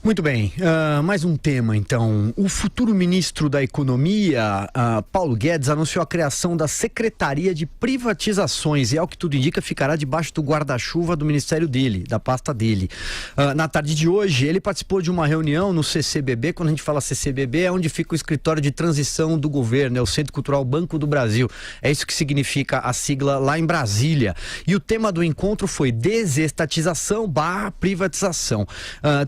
Muito bem, mais um tema então. O futuro ministro da Economia, Paulo Guedes, anunciou a criação da Secretaria de Privatizações e, ao que tudo indica, ficará debaixo do guarda-chuva do ministério dele, da pasta dele. Na tarde de hoje, ele participou de uma reunião no CCBB. Quando a gente fala CCBB, é onde fica o escritório de transição do governo, é o Centro Cultural Banco do Brasil. É isso que significa a sigla lá em Brasília. E o tema do encontro foi desestatização/privatização.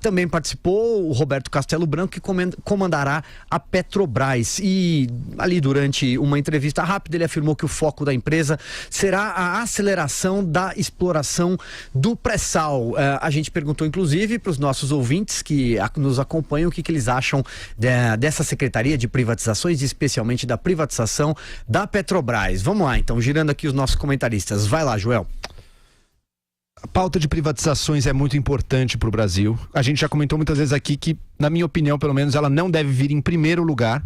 Também participou o Roberto Castelo Branco, que comandará a Petrobras. E ali, durante uma entrevista rápida, ele afirmou que o foco da empresa será a aceleração da exploração do pré-sal. A gente perguntou, inclusive, para os nossos ouvintes que nos acompanham o que eles acham dessa Secretaria de Privatizações, especialmente da privatização da Petrobras. Vamos lá, então, girando aqui os nossos comentaristas. Vai lá, Joel. A pauta de privatizações é muito importante para o Brasil. A gente já comentou muitas vezes aqui que, na minha opinião, pelo menos, ela não deve vir em primeiro lugar,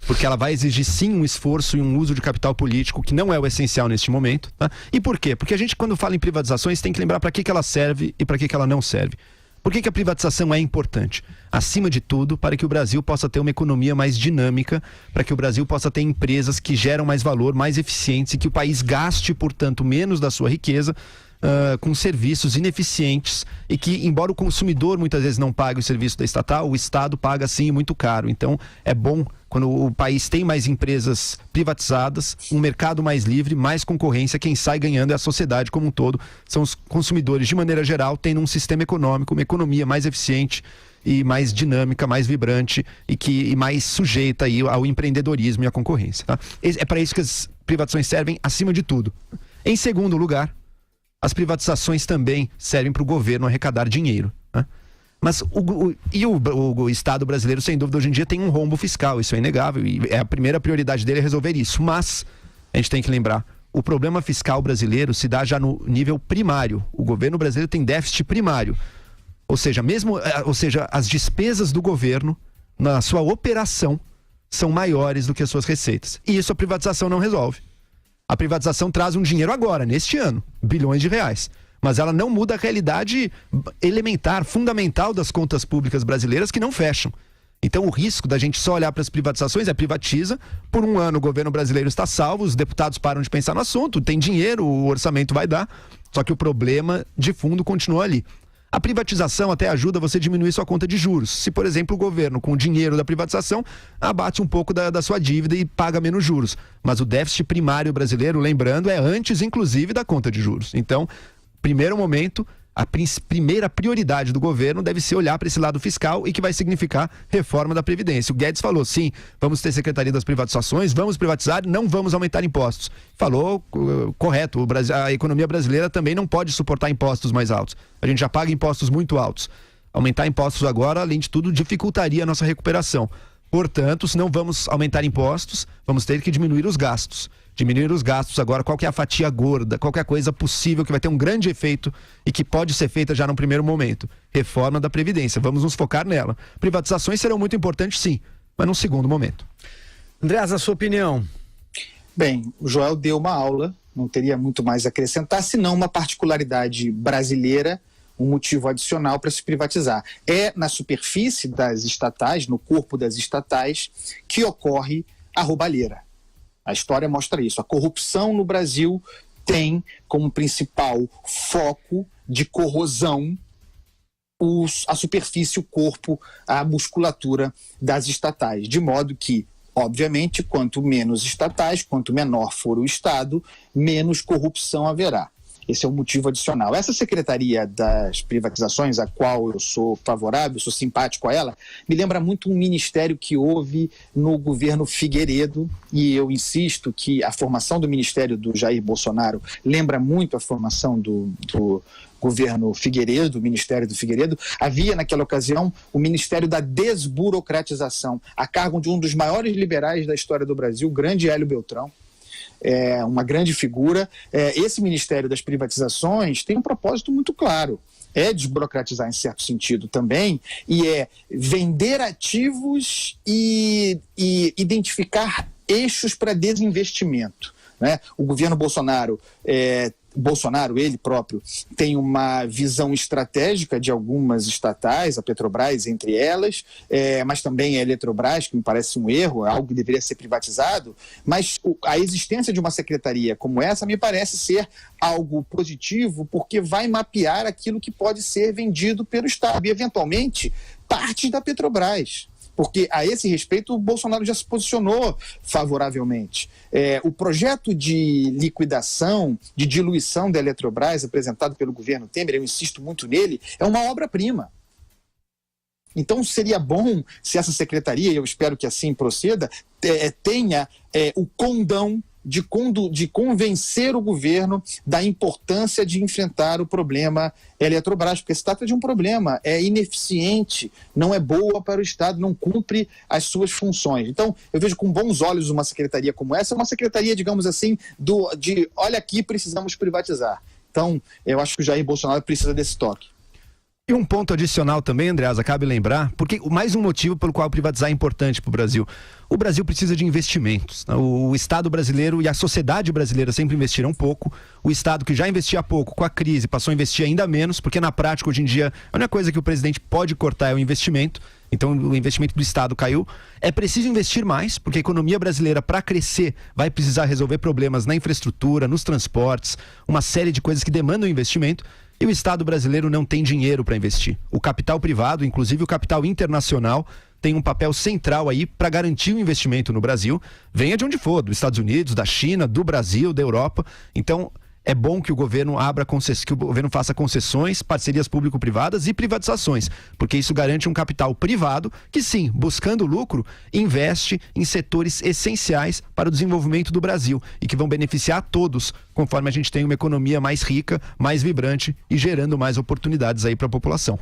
porque ela vai exigir sim um esforço e um uso de capital político que não é o essencial neste momento. Tá? E por quê? Porque a gente, quando fala em privatizações, tem que lembrar para que ela serve e para que ela não serve. Por que a privatização é importante? Acima de tudo, para que o Brasil possa ter uma economia mais dinâmica, para que o Brasil possa ter empresas que geram mais valor, mais eficientes e que o país gaste, portanto, menos da sua riqueza com serviços ineficientes e que, embora o consumidor muitas vezes não pague o serviço da estatal, o Estado paga sim muito caro. Então é bom quando o país tem mais empresas privatizadas, um mercado mais livre, mais concorrência. Quem sai ganhando é a sociedade como um todo, são os consumidores de maneira geral, tendo um sistema econômico, uma economia mais eficiente e mais dinâmica, mais vibrante e mais sujeita aí ao empreendedorismo e à concorrência. Tá? É para isso que as privatizações servem acima de tudo. Em segundo lugar, as privatizações também servem para o governo arrecadar dinheiro. Né? Mas o Estado brasileiro, sem dúvida, hoje em dia tem um rombo fiscal, isso é inegável, e a primeira prioridade dele é resolver isso. Mas a gente tem que lembrar, o problema fiscal brasileiro se dá já no nível primário. O governo brasileiro tem déficit primário. Ou seja, as despesas do governo na sua operação são maiores do que as suas receitas. E isso a privatização não resolve. A privatização traz um dinheiro agora, neste ano, bilhões de reais. Mas ela não muda a realidade elementar, fundamental das contas públicas brasileiras que não fecham. Então o risco da gente só olhar para as privatizações é privatiza, por um ano o governo brasileiro está salvo, os deputados param de pensar no assunto, tem dinheiro, o orçamento vai dar, só que o problema de fundo continua ali. A privatização até ajuda você a diminuir sua conta de juros. Se, por exemplo, o governo, com o dinheiro da privatização, abate um pouco da sua dívida e paga menos juros. Mas o déficit primário brasileiro, lembrando, é antes, inclusive, da conta de juros. Então, primeiro momento, a primeira prioridade do governo deve ser olhar para esse lado fiscal e que vai significar reforma da Previdência. O Guedes falou, sim, vamos ter Secretaria das Privatizações, vamos privatizar, não vamos aumentar impostos. Falou correto, a economia brasileira também não pode suportar impostos mais altos. A gente já paga impostos muito altos. Aumentar impostos agora, além de tudo, dificultaria a nossa recuperação. Portanto, se não vamos aumentar impostos, vamos ter que diminuir os gastos. Diminuir os gastos agora, qual que é a fatia gorda, qualquer coisa possível que vai ter um grande efeito e que pode ser feita já no primeiro momento. Reforma da Previdência, vamos nos focar nela. Privatizações serão muito importantes, sim, mas num segundo momento. Andreas, a sua opinião? Bem, o Joel deu uma aula, não teria muito mais a acrescentar, senão uma particularidade brasileira, um motivo adicional para se privatizar. É na superfície das estatais, no corpo das estatais, que ocorre a roubalheira. A história mostra isso. A corrupção no Brasil tem como principal foco de corrosão a superfície, o corpo, a musculatura das estatais. De modo que, obviamente, quanto menos estatais, quanto menor for o Estado, menos corrupção haverá. Esse é um motivo adicional. Essa Secretaria das Privatizações, a qual eu sou favorável, sou simpático a ela, me lembra muito um ministério que houve no governo Figueiredo, e eu insisto que a formação do ministério do Jair Bolsonaro lembra muito a formação do governo Figueiredo, do Ministério do Figueiredo. Havia naquela ocasião o Ministério da Desburocratização, a cargo de um dos maiores liberais da história do Brasil, o grande Hélio Beltrão. Uma grande figura. Esse Ministério das Privatizações tem um propósito muito claro, é desburocratizar em certo sentido também, e é vender ativos e identificar eixos para desinvestimento, né? O governo Bolsonaro Bolsonaro, ele próprio, tem uma visão estratégica de algumas estatais, a Petrobras entre elas, mas também a Eletrobras, que me parece um erro, é algo que deveria ser privatizado, mas a existência de uma secretaria como essa me parece ser algo positivo, porque vai mapear aquilo que pode ser vendido pelo Estado e, eventualmente, parte da Petrobras. Porque, a esse respeito, o Bolsonaro já se posicionou favoravelmente. O projeto de liquidação, de diluição da Eletrobras, apresentado pelo governo Temer, eu insisto muito nele, é uma obra-prima. Então, seria bom se essa secretaria, e eu espero que assim proceda, tenha o condão de convencer o governo da importância de enfrentar o problema Eletrobras, porque se trata de um problema, é ineficiente, não é boa para o Estado, não cumpre as suas funções. Então, eu vejo com bons olhos uma secretaria como essa, uma secretaria, digamos assim, de olha aqui, precisamos privatizar. Então, eu acho que o Jair Bolsonaro precisa desse toque. E um ponto adicional também, Andreasa, cabe lembrar, porque mais um motivo pelo qual privatizar é importante para o Brasil. O Brasil precisa de investimentos. O Estado brasileiro e a sociedade brasileira sempre investiram pouco. O Estado, que já investia pouco com a crise, passou a investir ainda menos, porque na prática, hoje em dia, a única coisa que o presidente pode cortar é o investimento. Então, o investimento do Estado caiu. É preciso investir mais, porque a economia brasileira, para crescer, vai precisar resolver problemas na infraestrutura, nos transportes, uma série de coisas que demandam investimento. E o Estado brasileiro não tem dinheiro para investir. O capital privado, inclusive o capital internacional, tem um papel central aí para garantir o investimento no Brasil, venha de onde for, dos Estados Unidos, da China, do Brasil, da Europa. Então, é bom que o governo que o governo faça concessões, parcerias público-privadas e privatizações, porque isso garante um capital privado que, sim, buscando lucro, investe em setores essenciais para o desenvolvimento do Brasil e que vão beneficiar a todos, conforme a gente tem uma economia mais rica, mais vibrante e gerando mais oportunidades aí para a população.